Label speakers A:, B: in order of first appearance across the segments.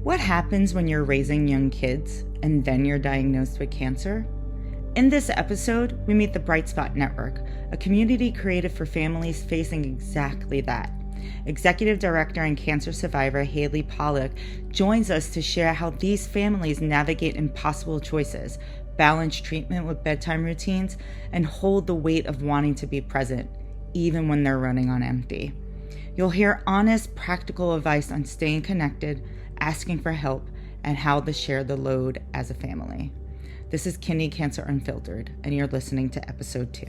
A: What happens when you're raising young kids and then you're diagnosed with cancer? In this episode, we meet the Bright Spot Network, a community created for families facing exactly that. Executive Director and cancer survivor Haley Pollack joins us to share how these families navigate impossible choices, balance treatment with bedtime routines, and hold the weight of wanting to be present, even when they're running on empty. You'll hear honest, practical advice on staying connected, asking for help, and how to share the load as a family. This is Kidney Cancer Unfiltered, and you're listening to episode 2.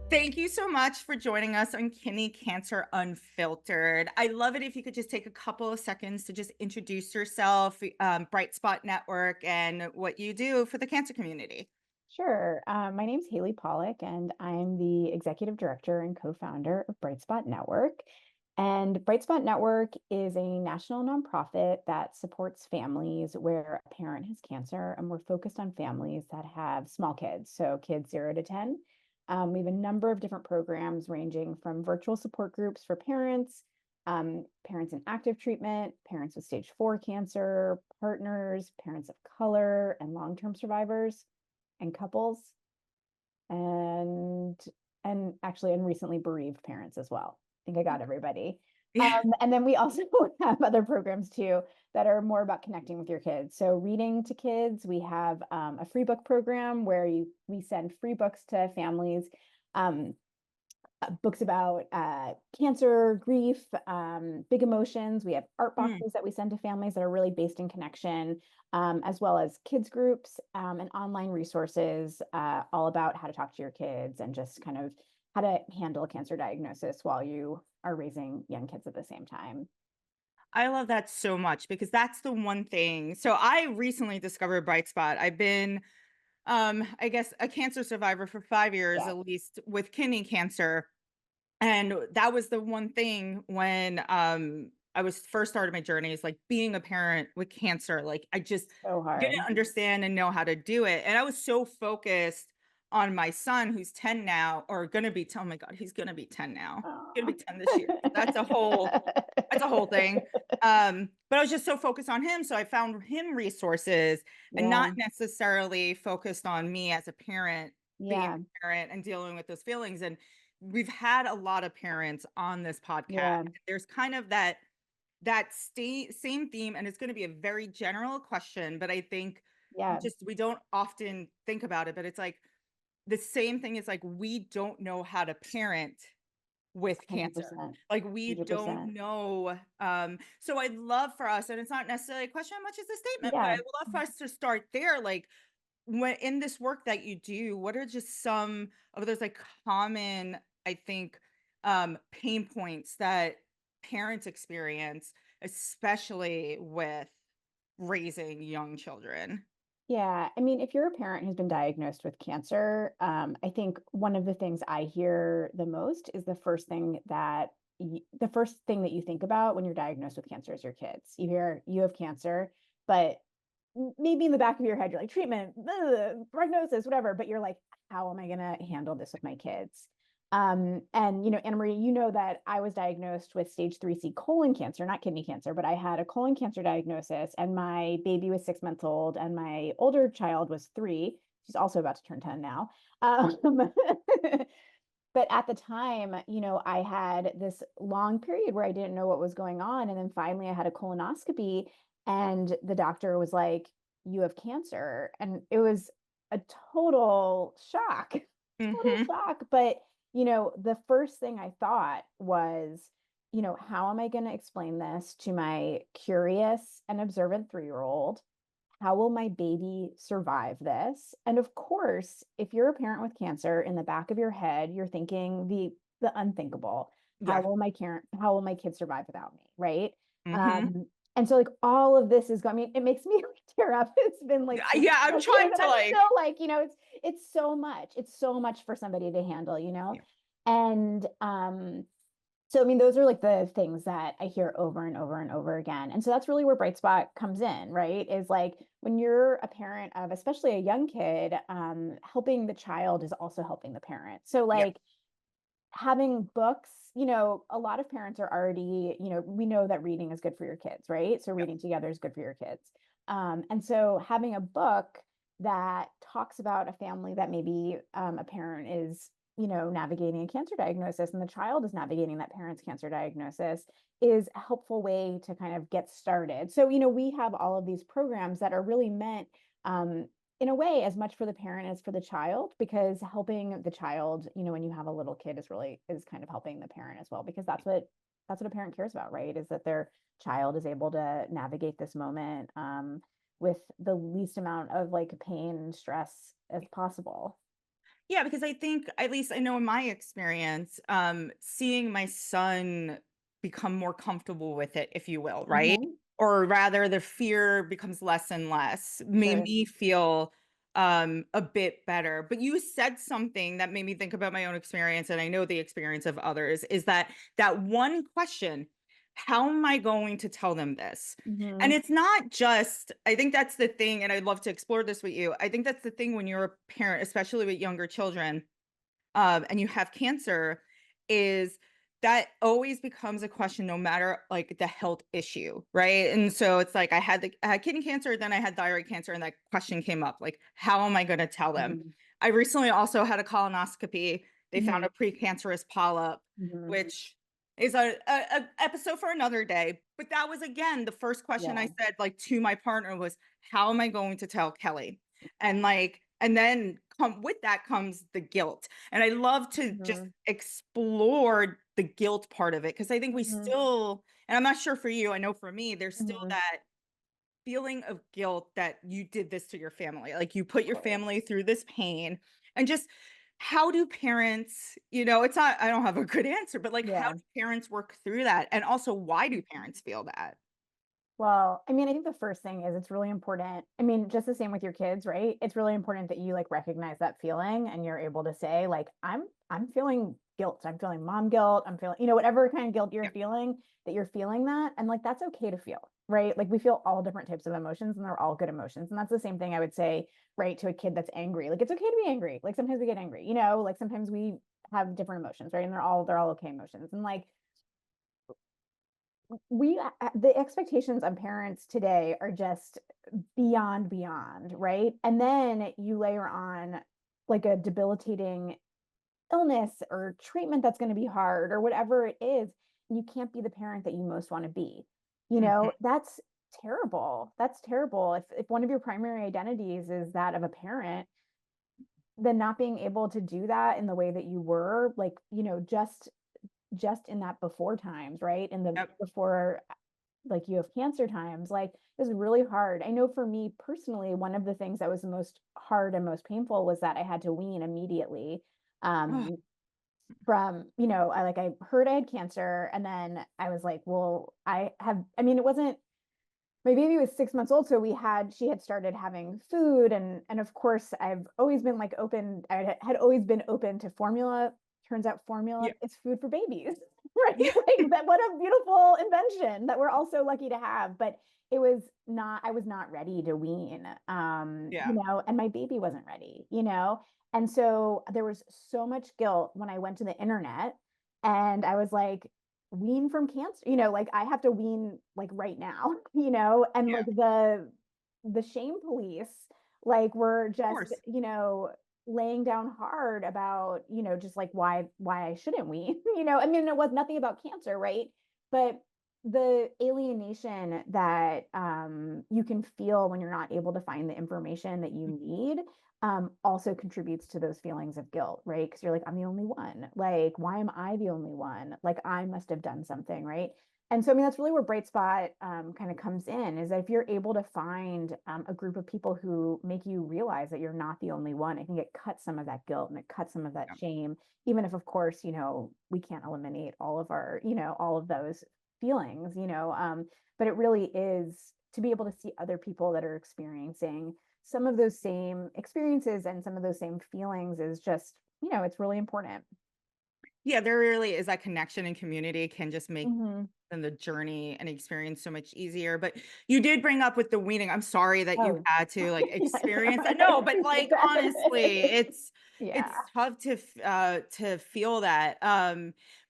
A: Thank you so much for joining us on Kidney Cancer Unfiltered. I love it if you could just take a couple of seconds to just introduce yourself, Bright Spot Network, and what you do for the cancer community.
B: Sure. My name's Haley Pollack, and I'm the executive director and co-founder of Bright Spot Network. And Bright Spot Network is a national nonprofit that supports families where a parent has cancer, and we're focused on families that have small kids, so kids 0 to 10. We have a number of different programs ranging from virtual support groups for parents, parents in active treatment, parents with stage 4 cancer, partners, parents of color, and long-term survivors and couples and and recently bereaved parents as well. I think I got everybody.
A: Yeah.
B: And then we also have other programs too that are more about connecting with your kids. So reading to kids, we have a free book program where we send free books to families. Um, Books about cancer, grief, big emotions. We have art
A: Mm.
B: boxes that we send to families that are really based in connection, as well as kids groups and online resources all about how to talk to your kids and just kind of how to handle a cancer diagnosis while you are raising young kids at the same time.
A: I love that so much because that's the one thing. So I recently discovered Bright Spot. I've been, I guess, a cancer survivor for 5 years
B: Yeah.
A: at least with kidney cancer. And that was the one thing when, I was first started my journey is like being a parent with cancer, like, I just
B: So
A: didn't
B: hard.
A: understand and know how to do it, and I was so focused on my son who's 10 now or gonna be 10. Oh my god, he's gonna be 10 now. Gonna
B: Aw.
A: be 10 this year, so that's a whole thing, but I was just so focused on him, so I found him resources and not
B: Yeah.
A: necessarily focused on me as a parent, being
B: Yeah.
A: a parent and dealing with those feelings, and we've had a lot of parents on this podcast.
B: Yeah.
A: There's kind of that same theme, and it's gonna be a very general question, but I think
B: Yeah.
A: we don't often think about it, but it's like the same thing is like we don't know how to parent with cancer.
B: 100%.
A: Like we don't
B: 100%.
A: know. So I'd love for us, and it's not necessarily a question, how much is a statement, but I
B: Yeah.
A: would love for us to start there. Like when in this work that you do, what are just some of those like common, I think, pain points that parents experience, especially with raising young children?
B: Yeah, I mean, if you're a parent who's been diagnosed with cancer, I think one of the things I hear the most is the first thing that you think about when you're diagnosed with cancer is your kids. You hear you have cancer, but maybe in the back of your head you're like treatment, prognosis, whatever. But you're like, how am I going to handle this with my kids? And Anna Marie, you know that I was diagnosed with stage 3C colon cancer, not kidney cancer, but I had a colon cancer diagnosis, and my baby was 6 months old, and my older child was 3. She's also about to turn 10 now. But at the time, I had this long period where I didn't know what was going on. And then finally, I had a colonoscopy, and the doctor was like, you have cancer. And it was a total shock, total
A: Mhm.
B: shock. But, the first thing I thought was, how am I going to explain this to my curious and observant 3-year-old? How will my baby survive this? And of course, if you're a parent with cancer, in the back of your head, you're thinking the unthinkable.
A: Yeah.
B: How will my kid survive without me? Right.
A: Mhm.
B: And so like all of this is I mean, it makes me like tear up. It's been like so
A: Yeah, I'm
B: frustrating,
A: trying
B: but
A: to
B: I'm
A: like
B: still like, it's so much. It's so much for somebody to handle,
A: yeah.
B: And so, I mean, those are like the things that I hear over and over and over again. And so that's really where Bright Spot comes in, right? Is like when you're a parent of especially a young kid, helping the child is also helping the parent. So,
A: Yeah.
B: like having books a lot of parents are already, we know that reading is good for your kids, right? So
A: Yep.
B: reading together is good for your kids. And so having a book that talks about a family that maybe a parent is, navigating a cancer diagnosis and the child is navigating that parent's cancer diagnosis is a helpful way to kind of get started. So, we have all of these programs that are really meant um, in a way as much for the parent as for the child, because helping the child, when you have a little kid is kind of helping the parent as well, because that's what a parent cares about, right? Is that their child is able to navigate this moment with the least amount of like pain and stress as possible.
A: Yeah, because I think, at least I know in my experience, seeing my son become more comfortable with it, if you will, right?
B: Mhm.
A: Or rather, the fear becomes less and less, made
B: Sure.
A: me feel a bit better. But you said something that made me think about my own experience, and I know the experience of others, is that one question, how am I going to tell them this? And
B: Mhm.
A: it's not just, I think that's the thing, and I'd love to explore this with you. I think that's the thing when you're a parent, especially with younger children, and you have cancer, is that always becomes a question no matter like the health issue, right? And so it's like I had kidney cancer, then I had thyroid cancer, and that question came up, like, how am I going to tell them?
B: Mhm.
A: I recently also had a colonoscopy. They found
B: Mhm.
A: a precancerous polyp,
B: Mhm.
A: which is a episode for another day. But that was again the first question I
B: Yeah.
A: said, like, to my partner was, how am I going to tell Kelly? And like, and then come with that comes the guilt. And I love to just
B: Mhm.
A: explore the guilt part of it, because I think we
B: Mhm.
A: still, and I'm not sure for you, I know for me, there's still
B: Mhm.
A: that feeling of guilt that you did this to your family. Like, you put your
B: Totally.
A: family through this pain. And just how do parents, it's not, I don't have a good answer, but like, how
B: Yeah.
A: do parents work through that? And also, why do parents feel that?
B: Well, I mean, I think the first thing is it's really important. I mean, just the same with your kids, right? It's really important that you like recognize that feeling and you're able to say like I'm feeling guilt. I'm feeling mom guilt. I'm feeling, whatever kind of guilt you're
A: Yeah.
B: feeling, that you're feeling that, and like that's okay to feel, right? Like we feel all different types of emotions and they're all good emotions. And that's the same thing I would say, right, to a kid that's angry. Like it's okay to be angry. Like sometimes we get angry, like sometimes we have different emotions, right? And they're all okay emotions. And like the expectations on parents today are just beyond, right? And then you layer on like a debilitating illness or treatment that's going to be hard or whatever it is, and you can't be the parent that you most want to be.
A: Mhm.
B: That's terrible. That's terrible. If one of your primary identities is that of a parent, then not being able to do that in the way that you were, like, just in that before times, right? In the
A: Yep.
B: before like you have cancer times, like is really hard. I know for me personally, one of the things that was the most hard and most painful was that I had to wean immediately.
A: Oh,
B: Um, I heard I had cancer, and then I was like, well, I mean, it wasn't, my baby was 6 months old, so she had started having food, and of course I've always been like open. I had always been open to formula. Turns out formula
A: yeah.
B: is food for babies, right?
A: Yeah.
B: Like that, what a beautiful invention that we're all so lucky to have. But I was not ready to wean,
A: Yeah.
B: and my baby wasn't ready. And so there was so much guilt when I went to the internet and I was like, wean from cancer, like I have to wean like right now, and
A: Yeah.
B: like the shame police like were
A: Of
B: just,
A: course.
B: laying down hard about, just like why I shouldn't wean, I mean, it was nothing about cancer, right? But the alienation that you can feel when you're not able to find the information that you need also contributes to those feelings of guilt, right? Because you're like, I'm the only one. Like, why am I the only one? Like, I must have done something, right? And so, I mean, that's really where Bright Spot kind of comes in, is that if you're able to find a group of people who make you realize that you're not the only one, I think it cuts some of that guilt and it cuts some of that
A: Yeah.
B: shame, even if, of course, we can't eliminate all of all of those feelings, but it really is to be able to see other people that are experiencing some of those same experiences and some of those same feelings is just, it's really important.
A: Yeah, there really is that connection and community can just make
B: Mhm.
A: the journey and experience so much easier. But you did bring up with the weaning. I'm sorry that you
B: Oh,
A: had to like
B: yeah,
A: experience
B: no,
A: that.
B: I
A: No, but
B: appreciate
A: like
B: that.
A: honestly,
B: Yeah.
A: it's tough to feel that.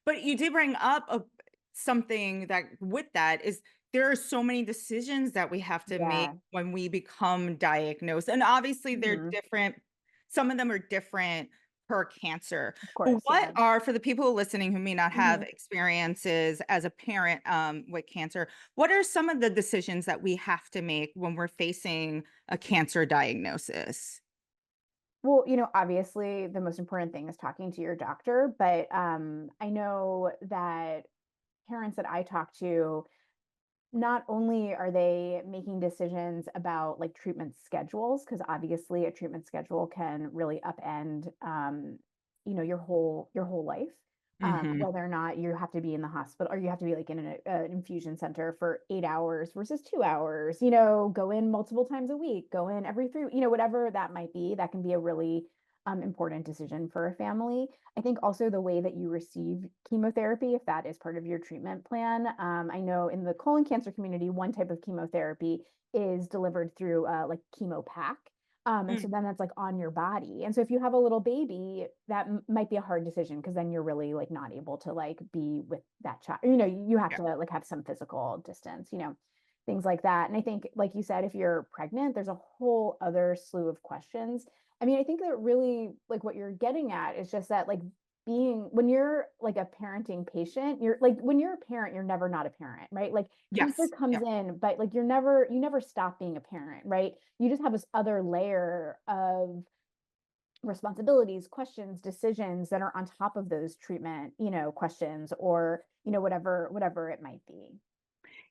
A: But you did bring up something that with that is there are so many decisions that we have to make
B: Yeah.
A: when we become diagnosed. And obviously they're
B: Mhm.
A: different. Some of them are different per cancer.
B: Of
A: But
B: course,
A: what
B: yeah.
A: are for the people listening who may not have
B: Mhm.
A: experiences as a parent with cancer, what are some of the decisions that we have to make when we're facing a cancer diagnosis?
B: Well, obviously the most important thing is talking to your doctor, but I know that parents that I talk to, not only are they making decisions about like treatment schedules, because obviously a treatment schedule can really upend your whole life.
A: Hmm.
B: Whether or not you have to be in the hospital or you have to be like in an infusion center for 8 hours versus 2 hours, go in multiple times a week, go in every three, whatever that might be, that can be a really important decision for a family. I think also the way that you receive chemotherapy, if that is part of your treatment plan. I know in the colon cancer community, one type of chemotherapy is delivered through like chemo pack. And so then that's like on your body. And so if you have a little baby, that might be a hard decision because then you're really like not able to like be with that child. You have
A: Yeah.
B: to like have some physical distance, things like that. And I think, like you said, if you're pregnant, there's a whole other slew of questions. I mean, I think that really like what you're getting at is just that like being when you're like a parenting patient, you're like when you're a parent, you're never not a parent, right? Like cancer
A: Yes.
B: comes
A: Yeah.
B: in, but like you never stop being a parent, right? You just have this other layer of responsibilities, questions, decisions that are on top of those treatment, questions or, whatever it might be.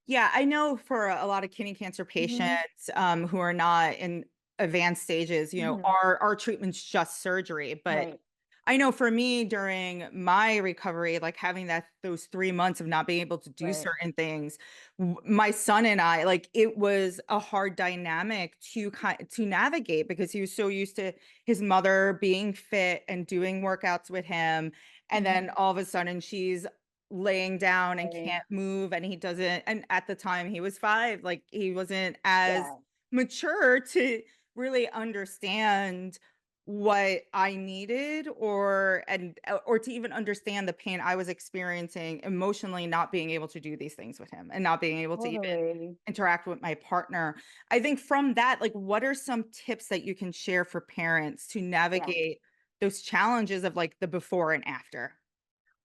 A: Yeah, I know for a lot of kidney cancer
B: Hmm.
A: patients, who are not in advanced stages,
B: Hmm.
A: our treatment's just surgery, but
B: Right.
A: I know for me during my recovery, like having those 3 months of not being able to do
B: Right.
A: certain things, my son and I, like, it was a hard dynamic to navigate because he was so used to his mother being fit and doing workouts with him, and then
B: Hmm.
A: all of a sudden she's laying down and
B: Right.
A: can't move, and he doesn't, and at the time he was 5, like, he wasn't as
B: Yeah.
A: mature to really understand what I needed, or to even understand the pain I was experiencing emotionally, not being able to do these things with him and not being able to even
B: Totally.
A: interact with my partner. I think from that, like, what are some tips that you can share for parents to
B: Yeah.
A: navigate those challenges of, like, the before and after?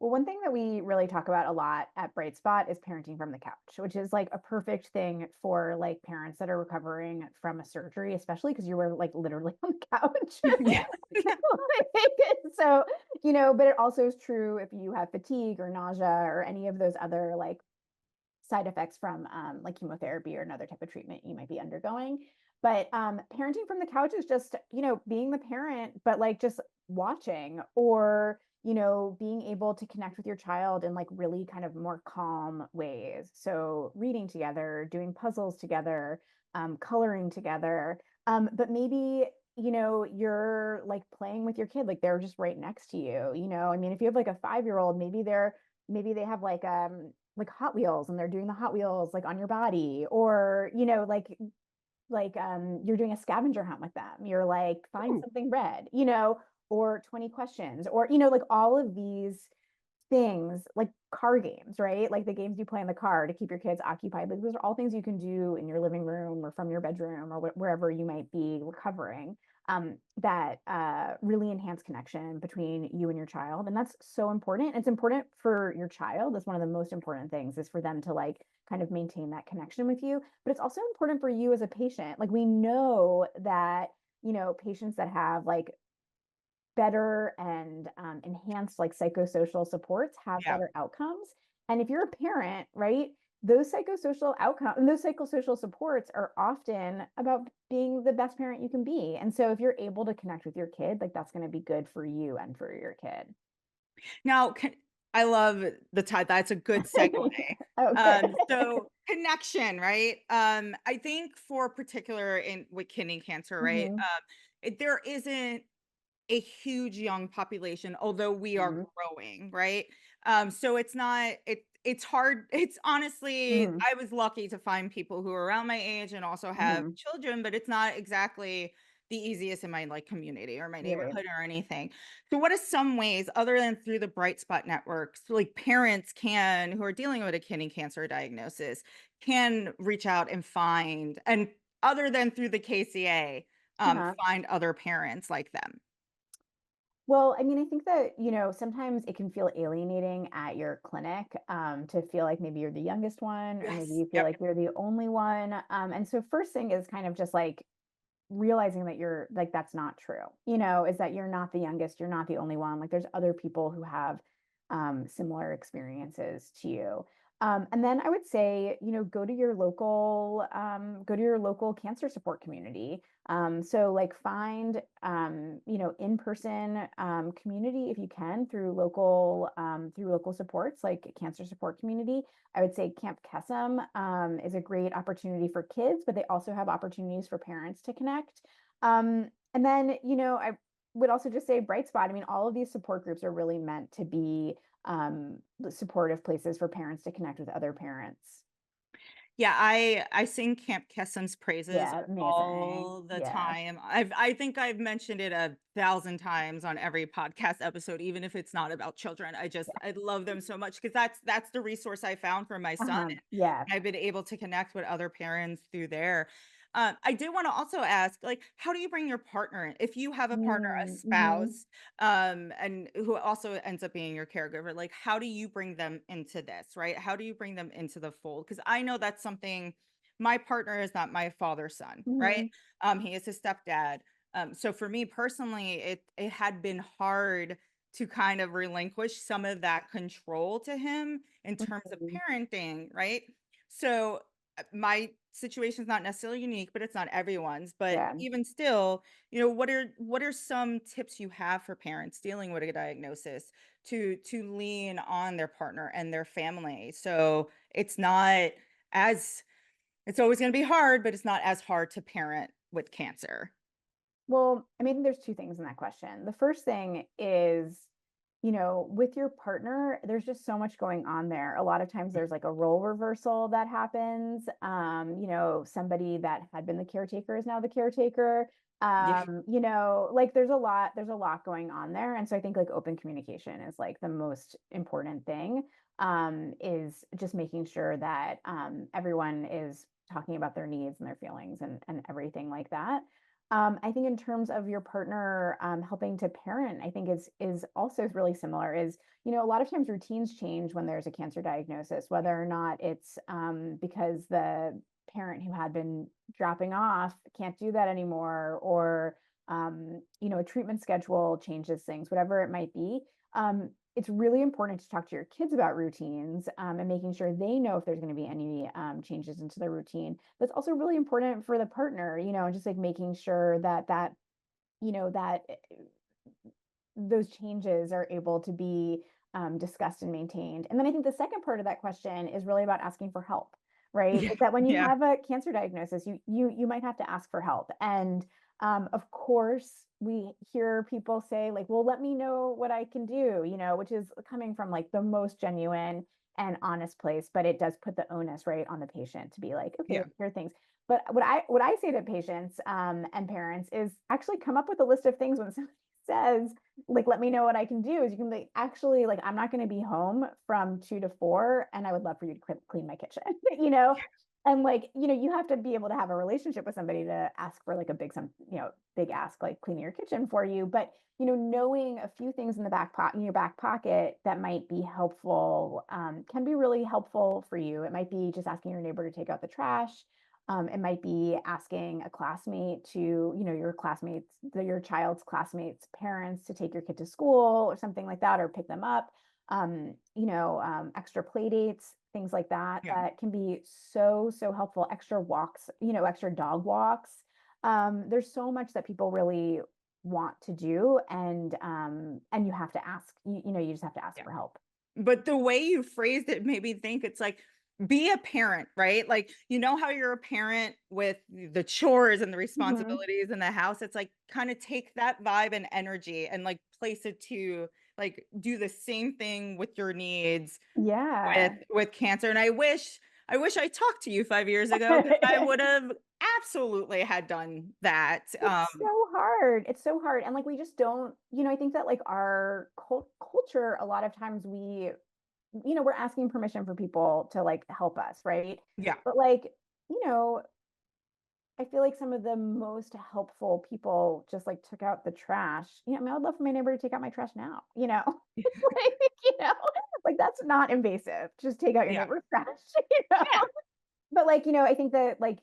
B: Well, one thing that we really talk about a lot at Bright Spot is parenting from the couch, which is like a perfect thing for like parents that are recovering from a surgery, especially because you were like literally on the couch.
A: Yeah.
B: So, but it also is true if you have fatigue or nausea or any of those other like side effects from like chemotherapy or another type of treatment you might be undergoing. But parenting from the couch is just, being the parent, but like just watching or, being able to connect with your child in like really kind of more calm ways. So reading together, doing puzzles together, coloring together. But maybe, you're like playing with your kid, like they're just right next to you. I mean, if you have like a 5 year old, maybe they have like Hot Wheels and they're doing the Hot Wheels like on your body or you're doing a scavenger hunt with them. You're like find
A: Ooh,
B: something red, or 20 questions or like all of these things like car games, right? Like the games you play in the car to keep your kids occupied. Like those are all things you can do in your living room or from your bedroom or wherever you might be recovering. That really enhance connection between you and your child, and that's so important. It's important for your child. That's one of the most important things is for them to like kind of maintain that connection with you. But it's also important for you as a patient. Like we know that patients that have like better and enhanced like psychosocial supports have
A: yeah.
B: better outcomes. And if you're a parent, right, those psychosocial outcomes and those psychosocial supports are often about being the best parent you can be. And so if you're able to connect with your kid, like that's going to be good for you and for your kid.
A: Now, I love the tie. That's a good segue.
B: Oh, good.
A: So connection, right? I think for particular in with kidney cancer, right?
B: Hmm.
A: There isn't a huge young population, although we are
B: Hmm.
A: growing, right? So it's not it's hard. It's honestly,
B: Hmm.
A: I was lucky to find people who are around my age and also have
B: Hmm.
A: children, but it's not exactly the easiest in my like community or my
B: Right.
A: neighborhood or anything. So what are some ways other than through the Bright Spot networks, like parents can who are dealing with a kidney cancer diagnosis can reach out and find and other than through the KCA,
B: Uh-huh.
A: find other parents like them?
B: Well, I mean, I think that, sometimes it can feel alienating at your clinic, to feel like maybe you're the youngest one, or maybe
A: Yes.
B: you feel
A: Yep.
B: like you're the only one. And so first thing is kind of just like realizing that you're like, that's not true, is that you're not the youngest, you're not the only one. Like there's other people who have similar experiences to you. And then I would say, go to your local cancer support community. So like find, in-person community if you can through local supports like cancer support community. I would say Camp Kesem is a great opportunity for kids, but they also have opportunities for parents to connect. And then, I would also just say Bright Spot. I mean, all of these support groups are really meant to be supportive places for parents to connect with other parents.
A: Yeah, I sing Camp Kessem's praises
B: Yeah, amazing.
A: all the
B: Yeah.
A: time. I think I've mentioned it 1,000 times on every podcast episode, even if it's not about children. I love them so much because that's the resource I found for my son,
B: Uh-huh. Yeah.
A: and I've been able to connect with other parents through there. I did wanna also ask, like, how do you bring your partner in? If you have a partner, a
B: Mhm.
A: spouse, and who also ends up being your caregiver, like, how do you bring them into this, right? How do you bring them into the fold? Because I know that's something my partner is not my father's son, right?
B: Mhm.
A: He is his stepdad. So for me personally, it had been hard to kind of relinquish some of that control to him in terms of
B: Mhm.
A: parenting, right? So my situation is not necessarily unique, but it's not everyone's. But
B: Yeah.
A: even still, what are some tips you have for parents dealing with a diagnosis to lean on their partner and their family? So it's not as it's always going to be hard, but it's not as hard to parent with cancer.
B: Well, I mean, there's 2 things in that question. The first thing is, with your partner, there's just so much going on there. A lot of times there's like a role reversal that happens. Somebody that had been the caretaker is now the caretaker.
A: Yeah,
B: Like there's a lot going on there. And so I think like open communication is like the most important thing. Is just making sure that everyone is talking about their needs and their feelings and everything like that. I think in terms of your partner, helping to parent, I think is also really similar. Is a lot of times routines change when there's a cancer diagnosis, whether or not it's because the parent who had been dropping off can't do that anymore, or a treatment schedule changes things, whatever it might be. It's really important to talk to your kids about routines, and making sure they know if there's going to be any changes into their routine. That's also really important for the partner, and just like making sure that those changes are able to be discussed and maintained. And then I think the second part of that question is really about asking for help, right?
A: yeah,
B: Is that when you
A: yeah,
B: have a cancer diagnosis, you might have to ask for help. And of course, we hear people say like, "Well, let me know what I can do," which is coming from like the most genuine and honest place, but it does put the onus right on the patient to be like, "Okay,
A: yeah,
B: here are things." But what I say to patients and parents is actually come up with a list of things when somebody says like, let me know what I can do. Is you can like actually like I'm not going to be home from 2 to 4, and I would love for you to clean my kitchen, you know. And like you have to be able to have a relationship with somebody to ask for like a big ask like cleaning your kitchen for you. But knowing a few things in the in your back pocket that might be helpful can be really helpful for you. It might be just asking your neighbor to take out the trash. It might be asking a classmate to, your classmates, your child's classmates' parents to take your kid to school or something like that, or pick them up. Extra play dates, things like that,
A: yeah.
B: that can be so, so helpful. Extra walks, extra dog walks. There's so much that people really want to do, and you have to ask. You just have to ask
A: Yeah.
B: for help.
A: But the way you phrased it made me think it's like, be a parent, right? Like, you know how you're a parent with the chores and the
B: Mhm.
A: responsibilities in the house? It's like kind of take that vibe and energy and like place it to like do the same thing with your needs
B: Yeah.
A: with cancer. And I wish I wish I talked to you 5 years ago because I would have absolutely had done that.
B: It's so hard. It's so hard. And like we just don't, I think that like our culture, a lot of times we're asking permission for people to like help us, right?
A: Yeah.
B: But like, you know, I feel like some of the most helpful people just like took out the trash. I mean, I would love for my neighbor to take out my trash now, like, like that's not invasive. Just take out your
A: Yeah.
B: neighbor's trash, you know?
A: Yeah.
B: But like, I think that like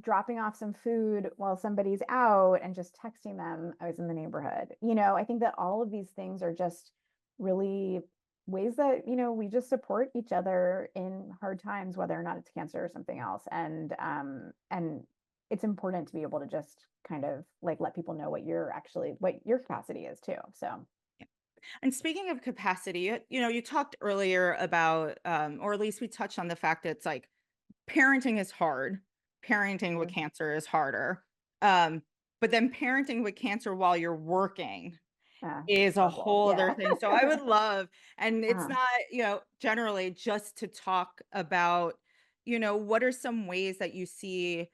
B: dropping off some food while somebody's out and just texting them, I was in the neighborhood. I think that all of these things are just really ways that, we just support each other in hard times, whether or not it's cancer or something else. And it's important to be able to just kind of like let people know what your capacity is too. So
A: And speaking of capacity, you talked earlier about, or at least we touched on the fact that it's like parenting is hard. Parenting with
B: mhm.
A: cancer is harder. Um, but then parenting with cancer while you're working
B: It's
A: is a
B: horrible.
A: whole other
B: Yeah.
A: thing. So I would love, and it's
B: uh,
A: not, generally just to talk about, what are some ways that you see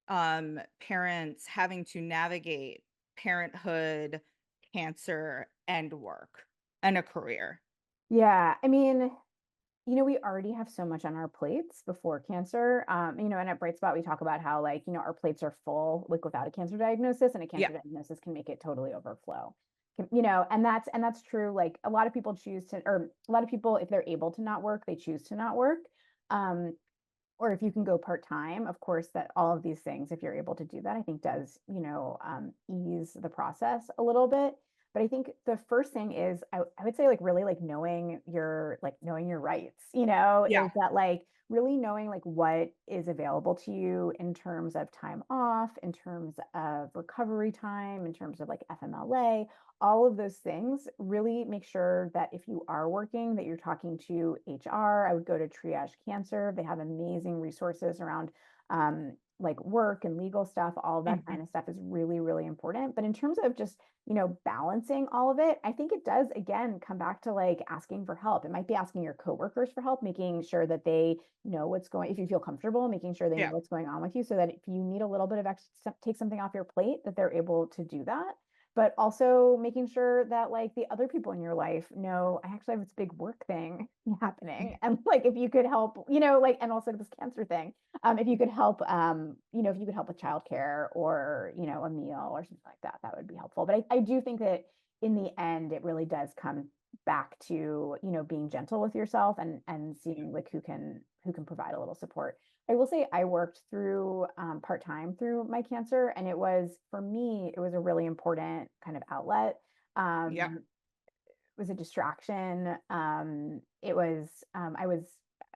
A: parents having to navigate parenthood, cancer, and work and a career.
B: yeah. I mean, we already have so much on our plates before cancer. And at Bright Spot, we talk about how like, our plates are full, like without a cancer diagnosis, and a
A: Yeah.
B: cancer diagnosis can make it totally overflow. And that's true. Like a lot of people choose to, or a lot of people, if they're able to not work, they choose to not work. Um, or if you can go part-time, of course, that all of these things, if you're able to do that, I think does, ease the process a little bit. But I think the first thing is I would say like really like knowing your rights,
A: Yeah.
B: is that like really knowing like what is available to you in terms of time off, in terms of recovery time, in terms of like FMLA, all of those things. Really make sure that if you are working, that you're talking to HR. I would go to Triage Cancer. They have amazing resources around like work and legal stuff. All of that
A: Mhm.
B: kind of stuff is really, really important. But in terms of just, balancing all of it, I think it does again come back to like asking for help. It might be asking your coworkers for help, making sure that they know what's going, if you feel comfortable, making sure they know
A: Yeah.
B: what's going on with you so that if you need a little bit of extra, take something off your plate, that they're able to do that. But also making sure that like the other people in your life know I actually have this big work thing happening. And like if you could help, like, and also this cancer thing. If you could help, if you could help with childcare or, a meal or something like that, that would be helpful. But I do think that in the end, it really does come back to, being gentle with yourself and seeing like who can provide a little support. I will say I worked through part-time through my cancer, and it was for me, it was a really important kind of outlet.
A: Yeah.
B: It was a distraction.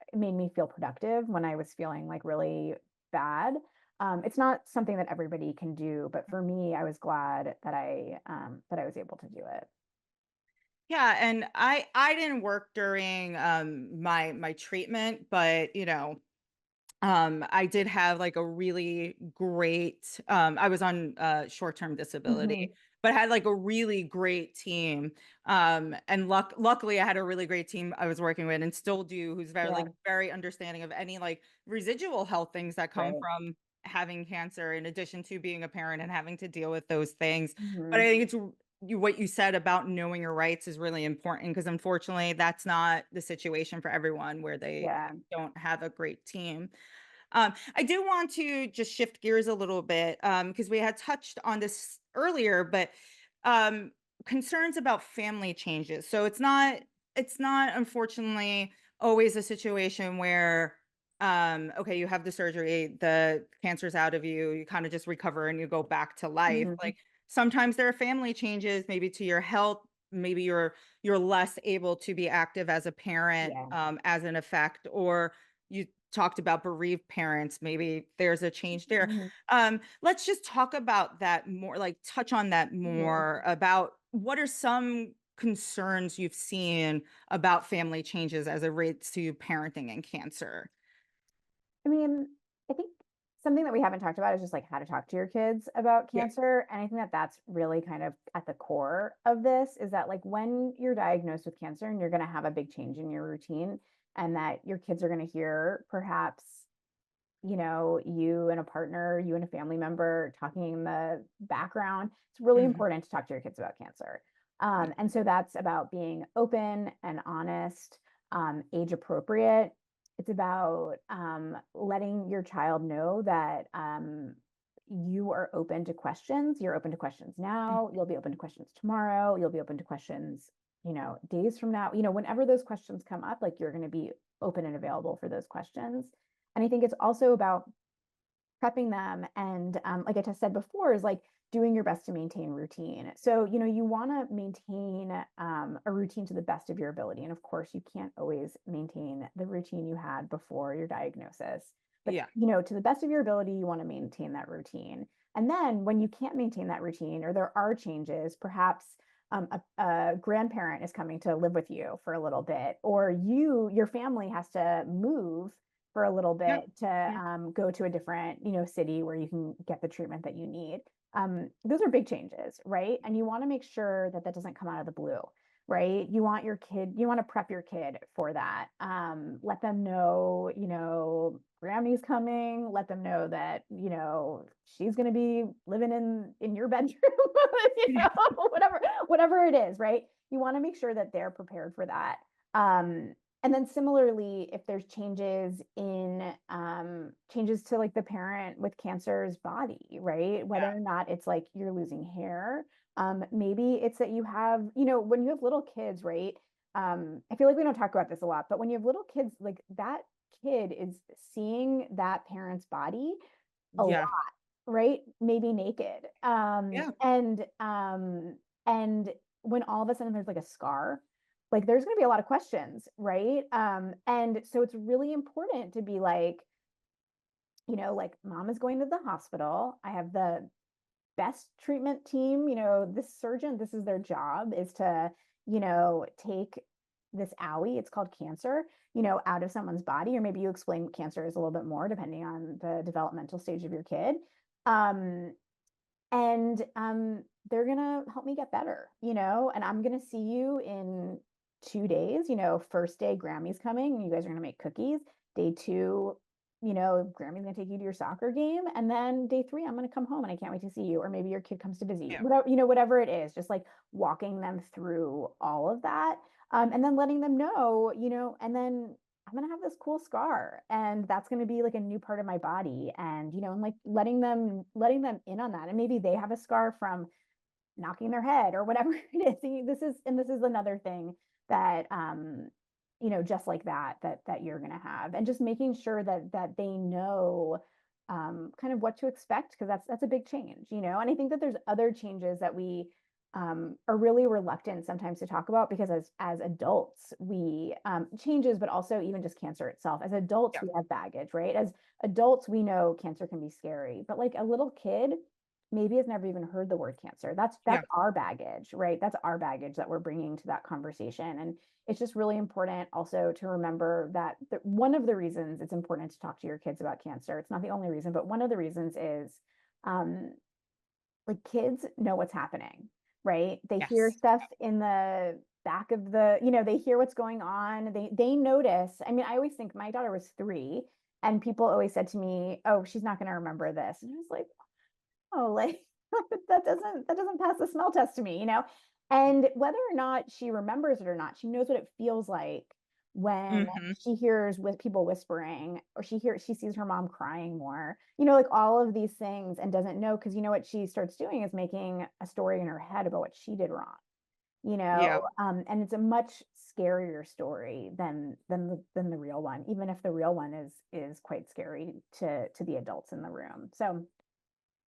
B: It made me feel productive when I was feeling like really bad. It's not something that everybody can do, but for me, I was glad that I was able to do it.
A: Yeah, and I didn't work during my treatment, but I did have like a really great I was on short-term disability,
B: Mhm.
A: but had like a really great team. And luckily I had a really great team I was working with and still do, who's very
B: Yeah.
A: like very understanding of any like residual health things that come
B: Right.
A: from having cancer in addition to being a parent and having to deal with those things. But I
B: Mhm.
A: think what you said about knowing your rights is really important because unfortunately that's not the situation for everyone where they
B: Yeah.
A: don't have a great team. I do want to just shift gears a little bit because we had touched on this earlier, but um, concerns about family changes. So it's not unfortunately always a situation where okay, you have the surgery, the cancer's out of you, you kind of just recover and you go back to life.
B: Mhm.
A: Like sometimes there are family changes, maybe to your health, maybe you're less able to be active as a parent
B: Yeah.
A: as an effect, or you talked about bereaved parents, maybe there's a change there.
B: Mhm.
A: Let's just talk about that more, like touch on that
B: Mhm.
A: more about what are some concerns you've seen about family changes as it relates to parenting and cancer.
B: I mean, I think something that we haven't talked about is just like how to talk to your kids about
A: Yeah.
B: cancer. And I think that that's really kind of at the core of this is that like when you're diagnosed with cancer and you're going to have a big change in your routine, and that your kids are going to hear perhaps, you and a partner, you and a family member talking in the background. It's really
A: Mhm.
B: important to talk to your kids about cancer. And so that's about being open and honest, age appropriate. It's about letting your child know that you are open to questions. You're open to questions
A: Mm.
B: now. You'll be open to questions tomorrow. You'll be open to questions, days from now. Whenever those questions come up, like you're going to be open and available for those questions. And I think it's also about prepping them and, like I just said before, is like doing your best to maintain routine. So, you want to maintain a routine to the best of your ability. And of course, you can't always maintain the routine you had before your diagnosis. But,
A: Yeah.
B: to the best of your ability, you want to maintain that routine. And then when you can't maintain that routine or there are changes, perhaps a grandparent is coming to live with you for a little bit, or your family has to move for a little
A: Yep.
B: bit to
A: Yep.
B: go to a different, city where you can get the treatment that you need. Those are big changes, right? And you want to make sure that that doesn't come out of the blue, right? You want to prep your kid for that. Let them know, Grammy's coming. Let them know that, she's going to be living in your bedroom, whatever it is, right? You want to make sure that they're prepared for that. And then similarly, if there's changes to like the parent with cancer's body, right? Whether or not it's like you're losing hair, maybe it's that you have, when you have little kids, right? I feel like we don't talk about this a lot, but when you have little kids, like that kid is seeing that parent's body a lot,
A: Yeah.
B: right? Maybe naked.
A: Yeah.
B: And when all of a sudden there's like a scar, like there's going to be a lot of questions, right? And so it's really important to be like, like mom is going to the hospital. I have the best treatment team, this surgeon, this is their job is to, take this owie, it's called cancer, out of someone's body, or maybe you explain what cancer is a little bit more depending on the developmental stage of your kid. Um, and they're gonna help me get better, and I'm gonna see you in 2 days. First day Grammy's coming, you guys are gonna make cookies. Day two, Grammy's gonna take you to your soccer game, and then day three, I'm gonna come home and I can't wait to see you. Or maybe your kid comes to visit you,
A: Yeah.
B: whatever, whatever it is, just like walking them through all of that. And then letting them know, and then I'm gonna have this cool scar, and that's gonna be like a new part of my body, and like letting them in on that, and maybe they have a scar from knocking their head or whatever it is. This is another thing that just like that you're gonna have, and just making sure that they know kind of what to expect, because that's a big change, and I think that there's other changes that we are really reluctant sometimes to talk about, because as adults we changes, but also even just cancer itself. As adults
A: Yeah.
B: we have baggage, right? As adults we know cancer can be scary, but like a little kid maybe has never even heard the word cancer. That's
A: Yeah.
B: our baggage, right? That's our baggage that we're bringing to that conversation. And it's just really important also to remember that one of the reasons it's important to talk to your kids about cancer, it's not the only reason, but one of the reasons is um, like kids know what's happening, right? They hear
A: Yes.
B: stuff in the back of they hear what's going on. They notice. I mean, I always think my daughter was 3, and people always said to me, "Oh, she's not going to remember this." And I was like, "Oh, like that doesn't pass the smell test to me, you know?" And whether or not she remembers it or not, she knows what it feels like when
A: Mhm.
B: she hears with people whispering, or she sees her mom crying more, like all of these things, and doesn't know, because what she starts doing is making a story in her head about what she did wrong,
A: Yeah.
B: and it's a much scarier story than the real one, even if the real one is quite scary to the adults in the room. So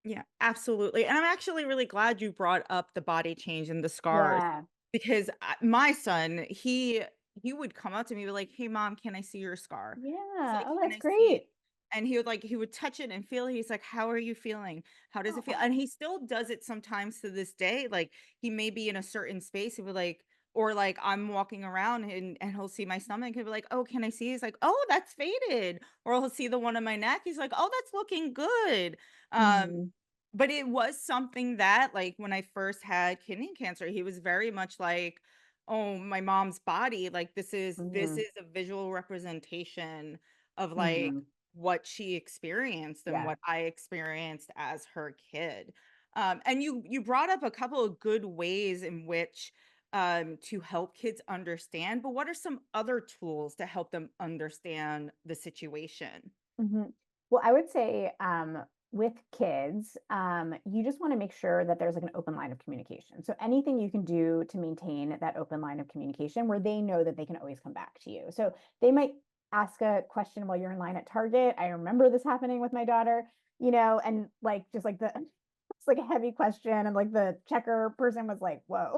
A: Yeah, absolutely. And I'm actually really glad you brought up the body change and the scars,
B: yeah.
A: because my son, he would come up to me, be like, "Hey mom, can I see your scar?" He's
B: Yeah.
A: like,
B: Oh,
A: "Can
B: that's
A: I see it?"
B: great.
A: And he would touch it and feel it. He's like, "How are you feeling? How does it feel?"
B: Oh,
A: And he still does it sometimes to this day. Like he may be in a certain space, he would like, or like I'm walking around and he'll see my stomach. He'll be like, "Oh, can I see?" He's like, "Oh, that's faded." Or he'll see the one on my neck. He's like, "Oh, that's looking good."
B: mhm.
A: But it was something that, like, when I first had kidney cancer, he was very much like, oh, my mom's body, like this
B: Mhm,
A: is a visual representation of like
B: mhm,
A: what she experienced and
B: yeah.
A: what I experienced as her kid. And you brought up a couple of good ways in which to help kids understand, but what are some other tools to help them understand the situation?
B: Mhm. Well, I would say, with kids, you just wanna make sure that there's, like, an open line of communication. So anything you can do to maintain that open line of communication where they know that they can always come back to you. So they might ask a question while you're in line at Target. I remember this happening with my daughter, and, like, just, like, the it's, like, a heavy question, and, like, the checker person was like, "Whoa."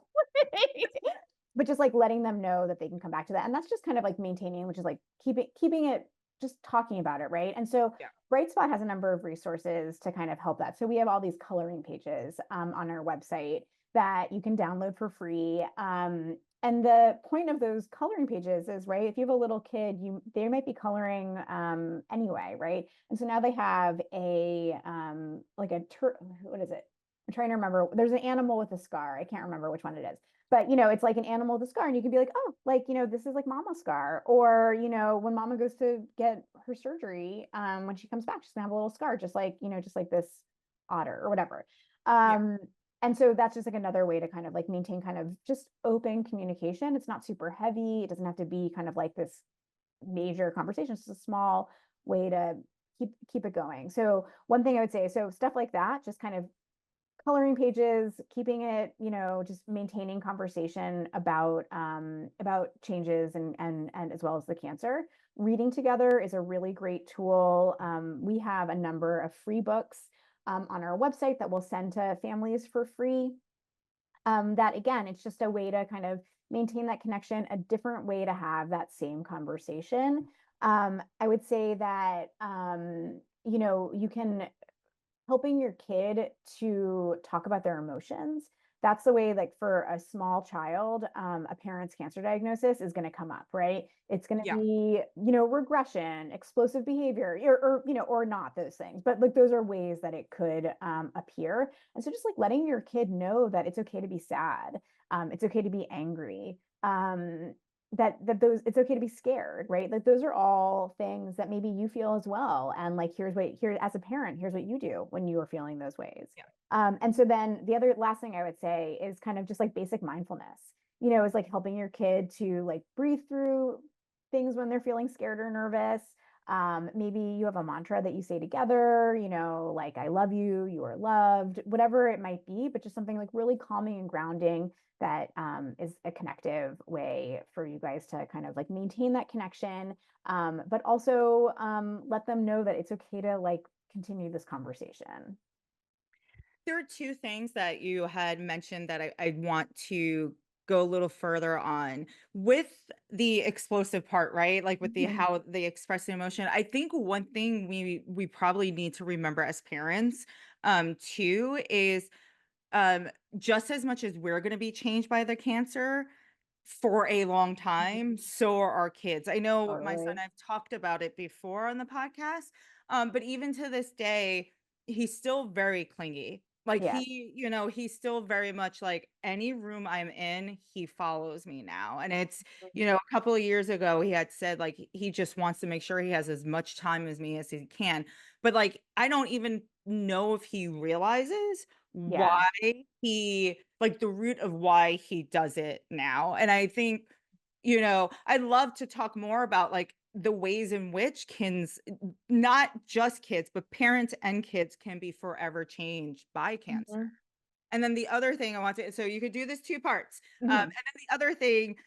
B: But just, like, letting them know that they can come back to that, and that's just kind of, like, maintaining, which is, like, keeping it just talking about it, right? And so
A: Yeah.
B: Brightspot has a number of resources to kind of help that. So we have all these coloring pages on our website that you can download for free. And the point of those coloring pages is, right, if you have a little kid, they might be coloring anyway, right? And so now they have a like what is it? I'm trying to remember. There's an animal with a scar. I can't remember which one it is, but it's like an animal with a scar, and you can be like, oh, like, this is like mama's scar. Or when mama goes to get her surgery, when she comes back, she's gonna have a little scar, just like this otter or whatever.
A: Yeah.
B: Um and so that's just like another way to kind of like maintain kind of just open communication. It's not super heavy, it doesn't have to be kind of like this major conversation. It's just a small way to keep it going. So one thing I would say, so stuff like that, just kind of coloring pages, keeping it, just maintaining conversation about changes and as well as the cancer. Reading together is a really great tool. We have a number of free books on our website that we'll send to families for free. That again, it's just a way to kind of maintain that connection, a different way to have that same conversation. I would say that you can helping your kid to talk about their emotions. That's the way, like for a small child, a parent's cancer diagnosis is going to come up, right? It's going to
A: Yeah.
B: be, regression, explosive behavior, or not those things. But like those are ways that it could appear. And so just like letting your kid know that it's okay to be sad, it's okay to be angry, that those it's okay to be scared, right? Like those are all things that maybe you feel as well. And like here as a parent, here's what you do when you are feeling those ways.
A: Yeah.
B: And so then the other last thing I would say is kind of just like basic mindfulness, is like helping your kid to like breathe through things when they're feeling scared or nervous. Maybe you have a mantra that you say together, like I love you, you are loved, whatever it might be, but just something like really calming and grounding that is a connective way for you guys to kind of like maintain that connection, but also let them know that it's okay to like continue this conversation.
A: There are two things that you had mentioned that I want to go a little further on with the explosive part, right? Like with the
B: Mhm.
A: how they express the emotion. I think one thing we probably need to remember as parents too is um just as much as we're going to be changed by the cancer for a long time, so are our kids. I know my son,
B: Totally.
A: I've talked about it before on the podcast, but even to this day, he's still very clingy. Like
B: Yeah.
A: he's still very much like any room I'm in, he follows me now. And it's,
B: Mhm.
A: a couple of years ago, he had said like he just wants to make sure he has as much time as me as he can. But like, I don't even know if he realizes
B: Yeah.
A: why he like the root of why he does it now. And I think, I'd love to talk more about like the ways in which not just kids, but parents and kids can be forever changed by cancer.
B: Mhm.
A: And then the other thing I want to so you could do this 2 parts. And
B: Mhm.
A: then the other thing,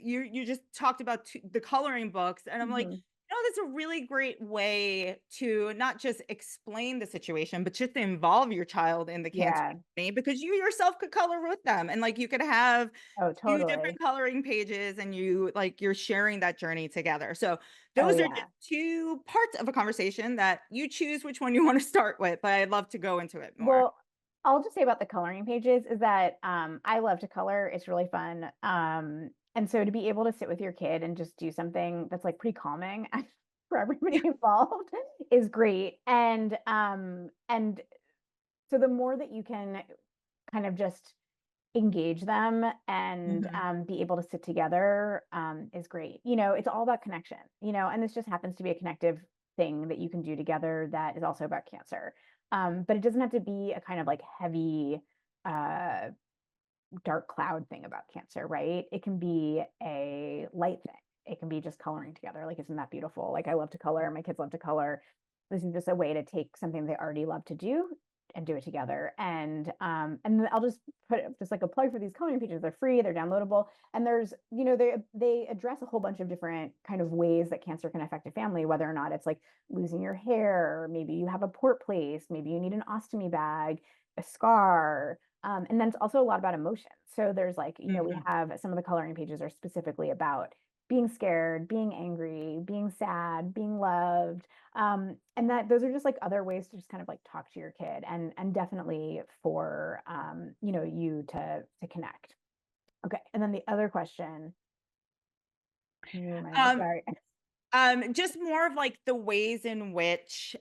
A: you just talked about the coloring books, and I'm like,
B: Mhm.
A: that's a really great way to not just explain the situation, but just to involve your child in the cancer
B: Yeah.
A: journey because you yourself could color with them, and, like, you could have
B: Oh,
A: 2 different
B: totally.
A: coloring pages, and you're sharing that journey together. So
B: Oh,
A: those are just
B: yeah.
A: 2 parts of a conversation that you choose which one you wanna start with, but I'd love to go into it more.
B: Well, I'll just say about the coloring pages is that, I love to color, it's really fun, and so to be able to sit with your kid and just do something that's, like, pretty calming for everybody involved is great, and so the more that you can kind of just engage them and
A: Mhm.
B: be able to sit together is great. It's all about connection, and this just happens to be a connective thing that you can do together that is also about cancer. But it doesn't have to be a kind of like heavy, uh, dark cloud thing about cancer, right? It can be a light thing. It can be just coloring together. Like, isn't that beautiful? Like, I love to color. My kids love to color. This is just a way to take something they already love to do and do it together. And then I'll just put just like a plug for these coloring pages. They're free. They're downloadable. And there's, they address a whole bunch of different kind of ways that cancer can affect a family, whether or not it's like losing your hair, or maybe you have a port place, maybe you need an ostomy bag, a scar, and then it's also a lot about emotions. So there's like, we
A: Mhm.
B: have some of the coloring pages are specifically about being scared, being angry, being sad, being loved. And that those are just like other ways to just kind of like talk to your kid, and definitely for you to connect. Okay. And then the other question, can you remind me?
A: Um,
B: Sorry.
A: just more of like the ways in which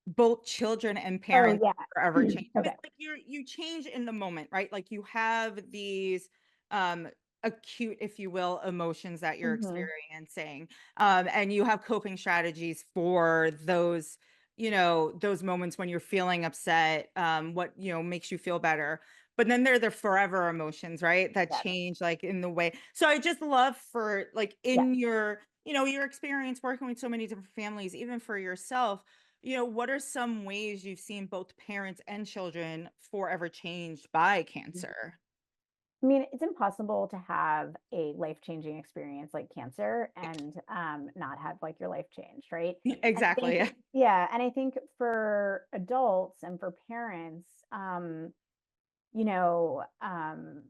A: both children and
B: Oh
A: parents
B: yeah.
A: forever change.
B: Okay.
A: Because like you change in the moment, right? Like you have these um acute, if you will, emotions that you're
B: Hmm.
A: experiencing. And you have coping strategies for those, those moments when you're feeling upset, what, makes you feel better. But then there are the forever emotions, right? That
B: Yes.
A: change like in the way. So I just love for like
B: Yes.
A: in your, your experience working with so many different families, even for yourself, what are some ways you've seen both parents and children forever changed by cancer?
B: I mean, it's impossible to have a life-changing experience like cancer and not have like your life changed, right? And I think,
A: Exactly.
B: yeah, and I think for adults and for parents, you know, um,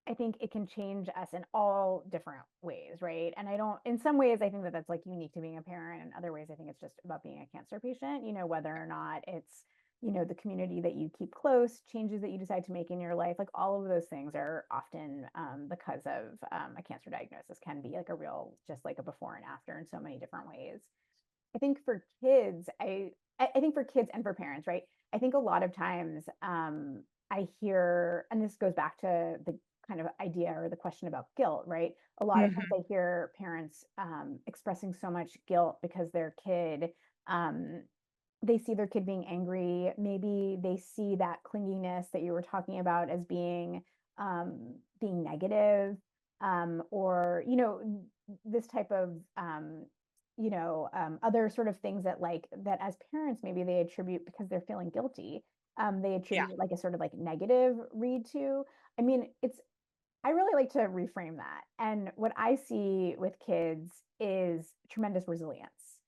B: I think it can change us in all different ways, right? And I don't, in some ways, I think that that's like unique to being a parent. And other ways, I think it's just about being a cancer patient, whether or not it's, the community that you keep close, changes that you decide to make in your life. Like all of those things are often because of a cancer diagnosis can be like a real, just like a before and after in so many different ways. I think for kids, I think for kids and for parents, right? I think a lot of times I hear, and this goes back to the kind of idea or the question about guilt, right? A lot of times
A: Mhm.
B: I hear parents expressing so much guilt because their kid, um, they see their kid being angry. Maybe they see that clinginess that you were talking about as being negative, or this type of other sort of things that like that as parents maybe they attribute because they're feeling guilty. They
A: Yeah.
B: attribute like a sort of like negative read to. I mean, I really like to reframe that. And what I see with kids is tremendous resilience.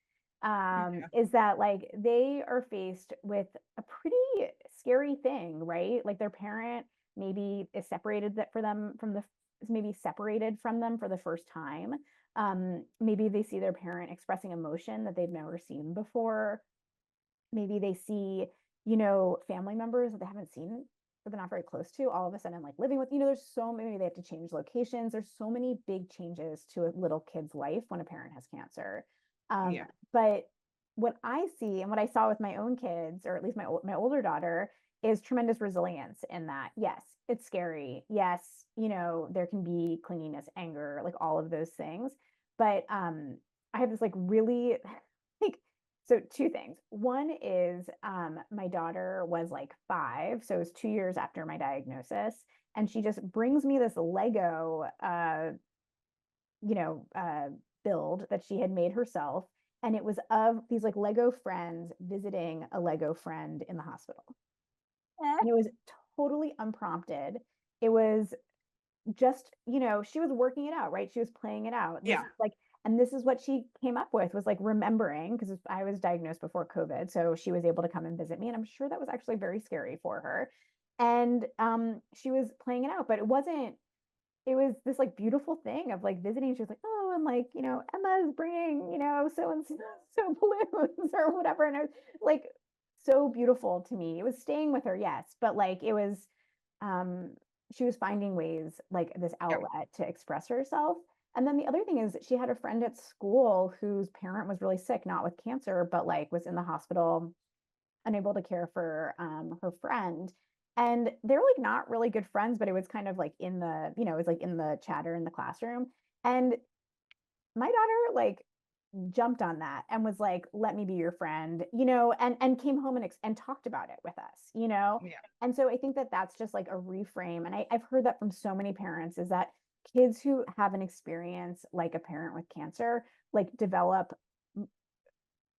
A: Yeah.
B: Is that like they are faced with a pretty scary thing, right? Like their parent maybe is separated that for them from the is maybe separated from them for the first time. Maybe they see their parent expressing emotion that they've never seen before. Maybe they see, family members that they haven't seen or they're not very close to all of a sudden like living with, there's so many, they have to change locations. There's so many big changes to a little kid's life when a parent has cancer.
A: Yeah.
B: But what I see and what I saw with my own kids, or at least my older daughter, is tremendous resilience in that. Yes, it's scary. Yes, there can be clinginess, anger, like all of those things. But I have this like really like so two things. One is my daughter was like 5, so it was 2 years after my diagnosis, and she just brings me this Lego, you know, uh, build that she had made herself, and it was of these like Lego friends visiting a Lego friend in the hospital, and it was totally unprompted. It was just, she was working it out, right? She was playing it out. This
A: Yeah.
B: is like, and this is what she came up with was like remembering because I was diagnosed before COVID. So she was able to come and visit me. And I'm sure that was actually very scary for her. And she was playing it out, but it was this like beautiful thing of like visiting. She was like, oh, and like, Emma's bringing, so and so, so balloons or whatever. And I was like, so beautiful to me. It was staying with her, yes, but like it was, um, she was finding ways like this
A: Yeah.
B: outlet to express herself. And then the other thing is she had a friend at school whose parent was really sick, not with cancer, but like was in the hospital, unable to care for her friend. And they're like not really good friends, but it was kind of like in the, it was like in the chatter in the classroom. And my daughter like jumped on that and was like, let me be your friend, and came home and talked about it with us.
A: Yeah.
B: And so I think that that's just like a reframe. And I've heard that from so many parents is that kids who have an experience like a parent with cancer, like develop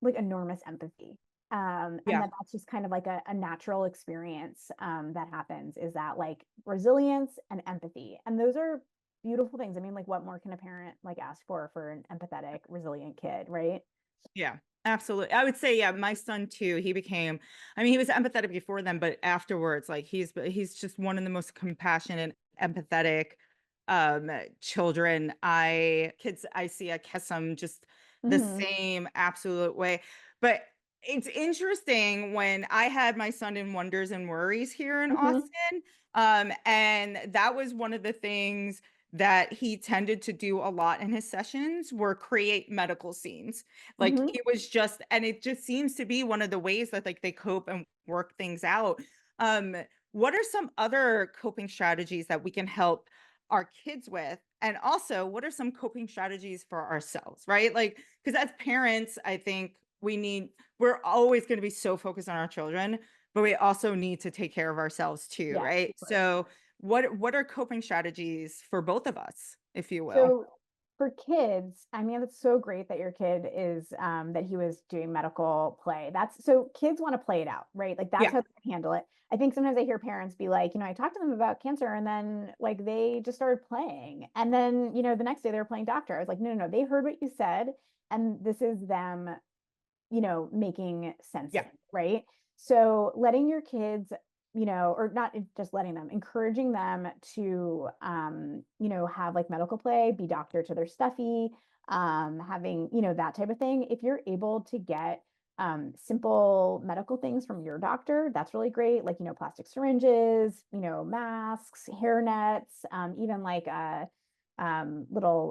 B: like enormous empathy. And
A: Yeah.
B: that's just kind of like a natural experience that happens is that like resilience and empathy. And those are beautiful things. I mean, like what more can a parent like ask for an empathetic, resilient kid, right?
A: Yeah, absolutely. I would say, yeah, my son too. I mean, he was empathetic before then, but afterwards, like he's just one of the most compassionate, empathetic children I see. I kiss him just the
B: Hmm.
A: same absolute way. But it's interesting when I had my son in Wonders and Worries here in
B: Hmm.
A: Austin. And that was one of the things that he tended to do a lot in his sessions were create medical scenes. Like
B: Hmm.
A: he was just, and it just seems to be one of the ways that like they cope and work things out. Um, what are some other coping strategies that we can help our kids with? And also, what are some coping strategies for ourselves, right? Like, because as parents, I think we're always going to be so focused on our children, but we also need to take care of ourselves too,
B: Yes,
A: right?
B: of course.
A: So, what are coping strategies for both of us, if you will?
B: So for kids, I mean, it's so great that your kid is that he was doing medical play. That's so kids want to play it out, right? Like that's
A: Yeah,
B: how they handle it. I think sometimes I hear parents be like, I talked to them about cancer and then like they just started playing. And then, the next day they were playing doctor. I was like, no, no, no, they heard what you said. And this is them making sense of
A: yeah,
B: it, right? So letting your kids, or not just letting them, encouraging them to, have like medical play, be doctor to their stuffy, having, that type of thing. If you're able to get simple medical things from your doctor, that's really great. Like, plastic syringes, masks, hair nets, even like little,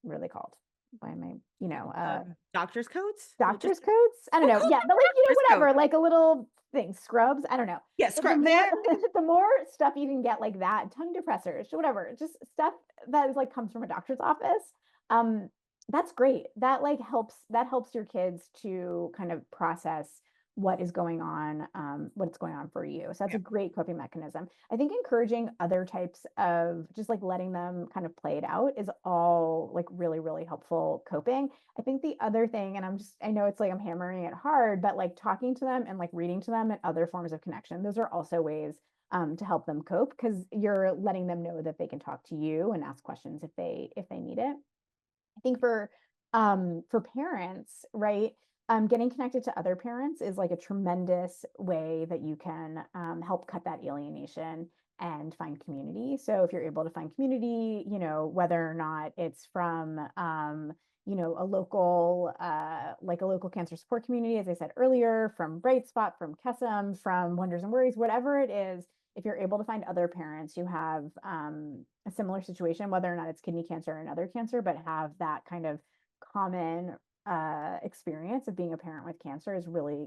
B: what are they called? Why am I,
A: doctor's coats. We'll just
B: doctor's coats? I don't
A: we'll
B: know.
A: call
B: Yeah,
A: them
B: but like,
A: doctor's coats.
B: whatever, like a little thing, scrubs. I don't know.
A: Yeah,
B: But the
A: scrub
B: more
A: there.
B: the more stuff you can get like that, tongue depressors, whatever, just stuff that is like comes from a doctor's office. Um, that's great. That helps your kids to kind of process what's going on for you. So that's
A: Yeah,
B: a great coping mechanism. I think encouraging other types of just like letting them kind of play it out is all like really, really helpful coping. I think the other thing, and I know it's like I'm hammering it hard, but like talking to them and like reading to them and other forms of connection, those are also ways to help them cope because you're letting them know that they can talk to you and ask questions if they need it. I think for parents, right? Getting connected to other parents is like a tremendous way that you can help cut that alienation and find community. So if you're able to find community, whether or not it's from a local like a local cancer support community, as I said earlier, from Bright Spot, from Kesem, from Wonders and Worries, whatever it is, if you're able to find other parents who have a similar situation, whether or not it's kidney cancer or another cancer, but have that kind of common experience of being a parent with cancer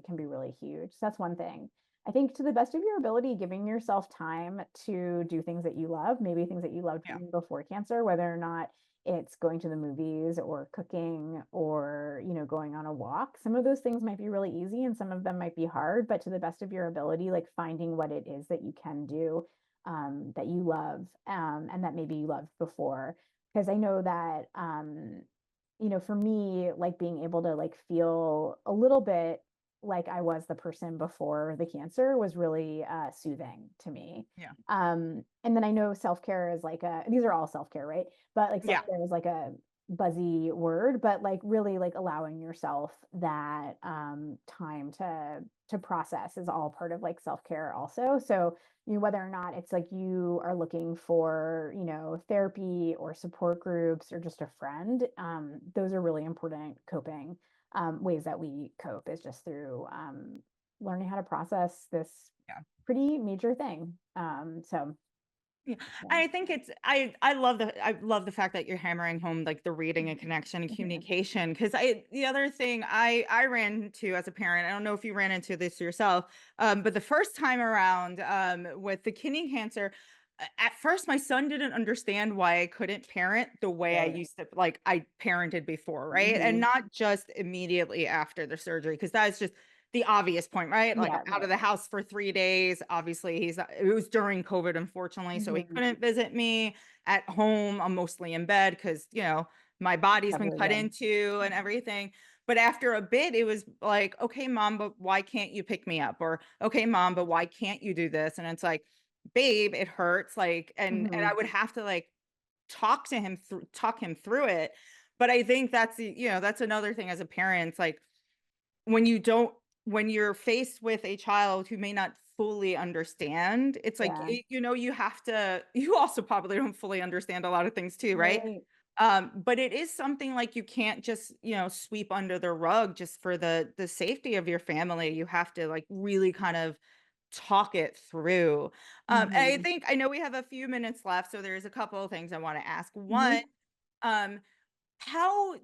B: can be really huge. So that's one thing. I think to the best of your ability, giving yourself time to do things that you love, maybe things that you loved
A: yeah,
B: even before cancer, whether or not it's going to the movies or cooking or going on a walk. Some of those things might be really easy and some of them might be hard, but to the best of your ability, like finding what it is that you can do that you love and that maybe you loved before. Because I know that for me, like being able to like feel a little bit like I was the person before the cancer was really soothing to me.
A: yeah,
B: And then I know self-care is these are all self-care, right? But like
A: yeah,
B: self-care is like a buzzy word, but like really like allowing yourself that time to process is all part of like self-care also. So whether or not it's like you are looking for, therapy or support groups or just a friend, those are really important coping ways that we cope is just through learning how to process this
A: yeah.
B: pretty major thing. So
A: Yeah,
B: Yeah.
A: I think it's I love the fact that you're hammering home, like, the reading and connection and
B: Mhm.
A: communication. Because I the other thing I ran into as a parent, I don't know if you ran into this yourself, but the first time around, with the kidney cancer, at first, my son didn't understand why I couldn't parent the way I
B: Right.
A: used to like, I parented before, right? And
B: Mhm.
A: not just immediately after the surgery, because that's just the obvious point, right? Like, I'm
B: Yeah,
A: out of
B: right.
A: the house for 3 days. Obviously, it was during COVID, unfortunately, so he
B: Mhm.
A: couldn't visit me at home. I'm mostly in bed because, my body's been
B: Recovery,
A: cut
B: yeah.
A: into and everything. But after a bit, it was like, "Okay, mom, but why can't you pick me up?" Or, "Okay, mom, but why can't you do this?" And it's like, "Babe, it hurts." Like, and I
B: Mhm.
A: would have to, like, talk him through it. But I think that's another thing as a parent. It's like, when you don't when you're faced with a child who may not fully understand, it's like,
B: Yeah.
A: you have to you also probably don't fully understand a lot of things too, right?
B: Right.
A: But it is something like you can't just, sweep under the rug just for the safety of your family. You have to, like, really kind of talk it through. And I
B: Mhm.
A: think I know we have a few minutes left, so there's a couple of things I want to ask. One,
B: Mhm.
A: um, how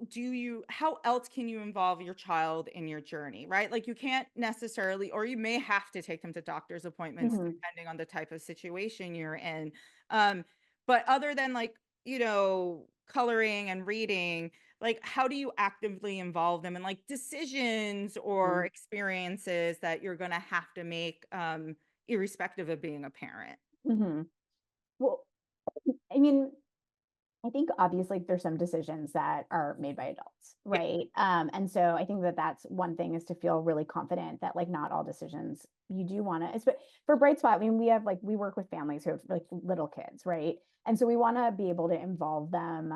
A: else can you involve your child in your journey, right? Like, you can't necessarily, or you may have to take them to doctor's appointments
B: Mhm.
A: depending on the type of situation you're in. Um, but other than, like, coloring and reading, like, how do you actively involve them in, like, decisions or
B: Mhm.
A: experiences that you're going to have to make, irrespective of being a parent?
B: Mhm. Well, I mean, I think obviously there's some decisions that are made by adults,
A: Yeah.
B: right? And so I think that that's one thing is to feel really confident that like not all decisions you do want to. But for Bright Spot, I mean, we work with families who have like little kids, right? And so we want to be able to involve them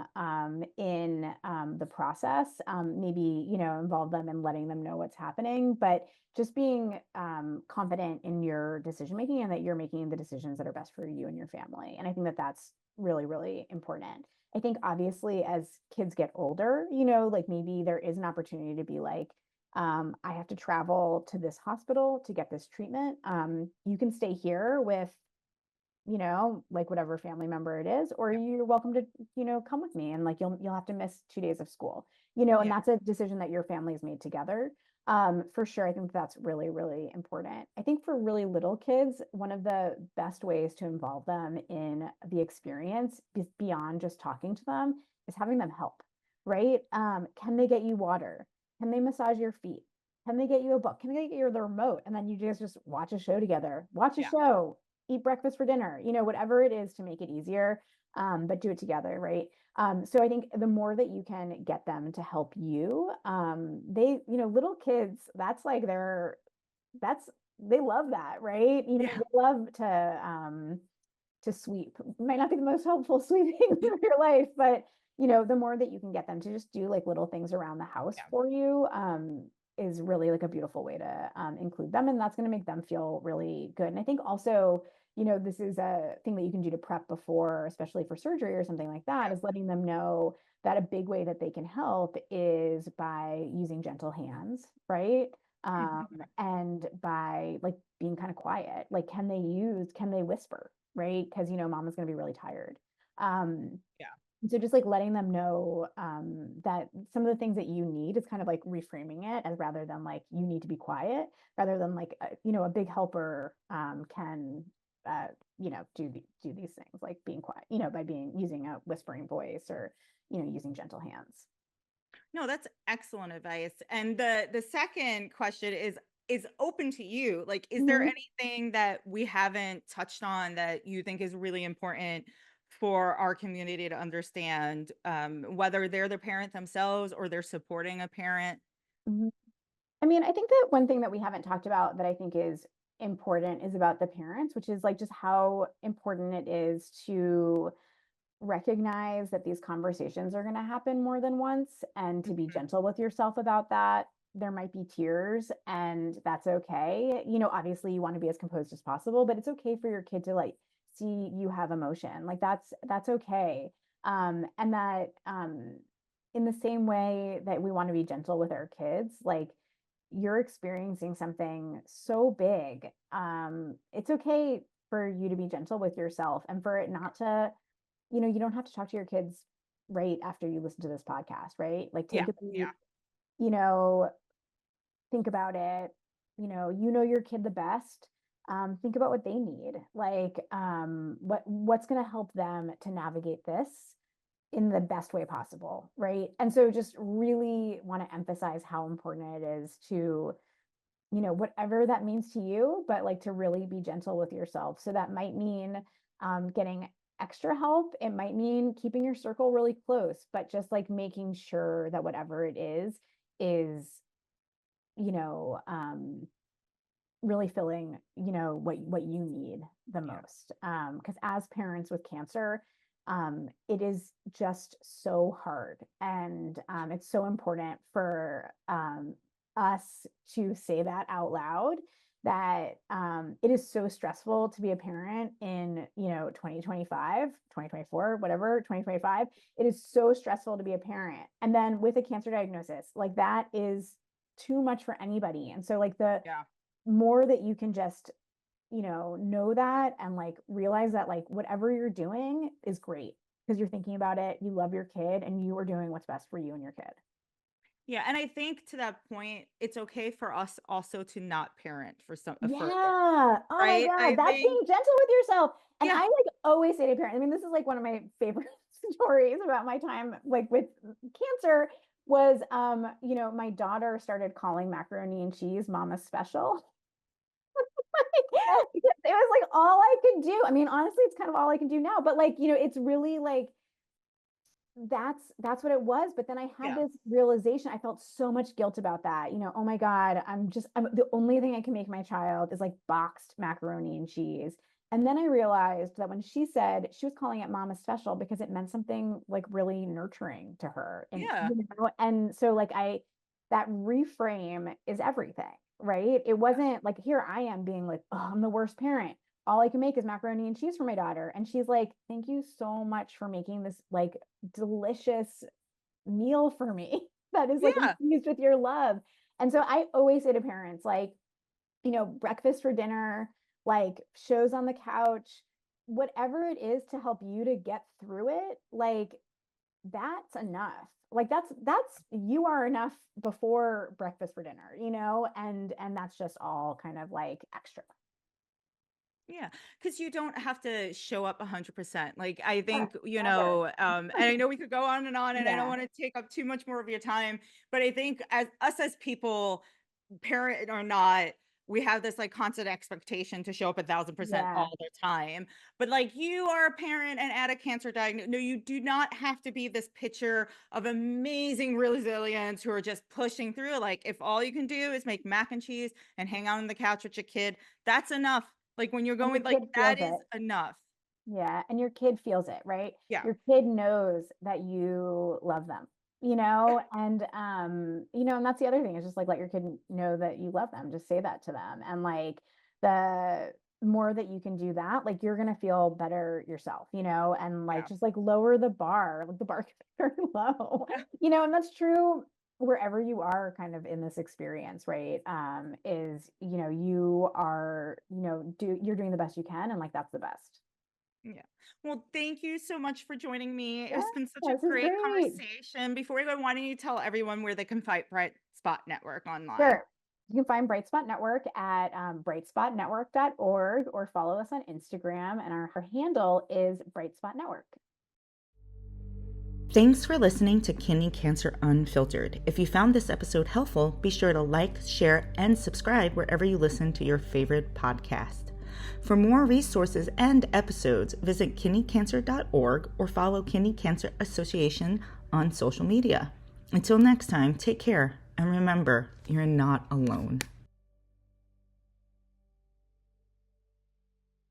B: in the process. Maybe involve them in letting them know what's happening, but just being confident in your decision making and that you're making the decisions that are best for you and your family. And I think that that's really really important. I think obviously as kids get older, like maybe there is an opportunity to be like, I have to travel to this hospital to get this treatment. You can stay here with, like whatever family member it is, or you're welcome to, come with me and like you'll have to miss 2 days of school, and
A: Yeah.
B: that's a decision that your family has made together. For sure, I think that's really, really important. I think for really little kids, one of the best ways to involve them in the experience beyond just talking to them is having them help, right? Can they get you water? Can they massage your feet? Can they get you a book? Can they get you the remote? And then you guys just watch a show together. Watch a
A: Yeah.
B: show, eat breakfast for dinner, whatever it is to make it easier, but do it together, right? So I think the more that you can get them to help you, little kids, that's like that's they love that, right?
A: Yeah.
B: They love to sweep. Might not be the most helpful sweeping of your life, but the more that you can get them to just do like little things around the house
A: Yeah.
B: for you, is really like a beautiful way to include them, and that's going to make them feel really good. And I think also, this is a thing that you can do to prep before, especially for surgery or something like that,
A: Yeah.
B: is letting them know that a big way that they can help is by using gentle hands, right? Um,
A: Mhm.
B: and by like being kind of quiet. Like, can they whisper? Right? Because mom is going to be really tired. Um,
A: Yeah.
B: so just like letting them know that some of the things that you need is kind of like reframing it as rather than like you need to be quiet, rather than like a big helper can do these things like being quiet, by being using a whispering voice or using gentle hands.
A: No, that's excellent advice. And the second question is open to you. Like, is there
B: Mhm.
A: anything that we haven't touched on that you think is really important for our community to understand, whether they're the parent themselves or they're supporting a parent?
B: Mhm. I mean, I think that one thing that we haven't talked about that I think is important is about the parents, which is like just how important it is to recognize that these conversations are going to happen more than once and to be
A: Mhm.
B: gentle with yourself about that. There might be tears and that's okay. Obviously you want to be as composed as possible, but it's okay for your kid to like see you have emotion. Like that's okay. And that in the same way that we want to be gentle with our kids, like you're experiencing something so big. It's okay for you to be gentle with yourself and for it not to, you don't have to talk to your kids right after you listen to this podcast, right? Like
A: Yeah.
B: take a
A: Yeah.
B: beat, you know, think about it. You know your kid the best. Think about what they need. Like, what's going to help them to navigate this in the best way possible, right? And so just really want to emphasize how important it is to, whatever that means to you, but like to really be gentle with yourself. So that might mean getting extra help. It might mean keeping your circle really close, but just like making sure that whatever it is, you know, really filling, what you need the
A: Yeah.
B: most. Because as parents with cancer, it is just so hard, and it's so important for us to say that out loud. That it is so stressful to be a parent in 2025, 2024, whatever, 2025. It is so stressful to be a parent, and then with a cancer diagnosis, like that is too much for anybody. And so like the
A: Yeah.
B: more that you can just, know that and like realize that like whatever you're doing is great because you're thinking about it, you love your kid, and you are doing what's best for you and your kid.
A: Yeah, and I think to that point, it's okay for us also to not parent for further,
B: Yeah. Oh my
A: right?
B: God.
A: I
B: That's
A: think,
B: being gentle with yourself. And I
A: yeah,
B: like always say to parents, I mean, this is like one of my favorite stories about my time like with cancer was my daughter started calling macaroni and cheese mama's special. Because it was like all I could do. I mean, honestly, it's kind of all I can do now, but like, it's really like that's what it was. But then I had
A: yeah,
B: this realization. I felt so much guilt about that. Oh my God, I'm the only thing I can make my child is like boxed macaroni and cheese. And then I realized that when she said she was calling it mama special because it meant something like really nurturing to her. And
A: yeah,
B: and so like that reframe is everything, right? It wasn't like here I am being like, oh, I'm the worst parent. All I can make is macaroni and cheese for my daughter. And she's like, thank you so much for making this like delicious meal for me that is like
A: yeah.
B: infused with your love. And so I always say to parents, like, breakfast for dinner, like shows on the couch, whatever it is to help you to get through it, like that's enough. Like that's you are enough before breakfast for dinner, and that's just all kind of like extra.
A: Yeah, because you don't have to show up 100%. Like, I
B: Ah,
A: think,
B: never.
A: and I know we could go on, and I don't
B: Yeah.
A: want to take up too much more of your time, but I think as people, parent or not, we have this like constant expectation to show up 1,000%
B: Yeah.
A: all the time. But like you are a parent and at a cancer diagnosis, no, you do not have to be this picture of amazing resilience who are just pushing through. Like, if all you can do is make mac and cheese and hang out on the couch with your kid, that's enough. Like, when you're
B: And your
A: going like,
B: kid
A: that
B: feels
A: is
B: it.
A: enough.
B: Yeah, and your kid feels it, right?
A: Yeah.
B: Your kid knows that you love them,
A: Yeah.
B: and that's the other thing is just like let your kid know that you love them. Just say that to them. And like the more that you can do that, like you're gonna feel better yourself, and like
A: Yeah.
B: just like lower the bar, like the bar can be very low,
A: Yeah.
B: and that's true wherever you are kind of in this experience, right? Is you are, you're doing the best you can, and like that's the best.
A: Yeah. Well, thank you so much for joining me.
B: Yeah,
A: It's been such a
B: this is
A: great
B: great.
A: conversation. Before we go, why don't you tell everyone where they can find Bright Spot Network online?
B: Sure. You can find Bright Spot Network at brightspotnetwork.org or follow us on Instagram, and our handle is Bright Spot Network.
A: Thanks for listening to Kidney Cancer Unfiltered. If you found this episode helpful, be sure to like, share, and subscribe wherever you listen to your favorite podcast. For more resources and episodes, visit kidneycancer.org or follow Kidney Cancer Association on social media. Until next time, take care, and remember, you're not alone.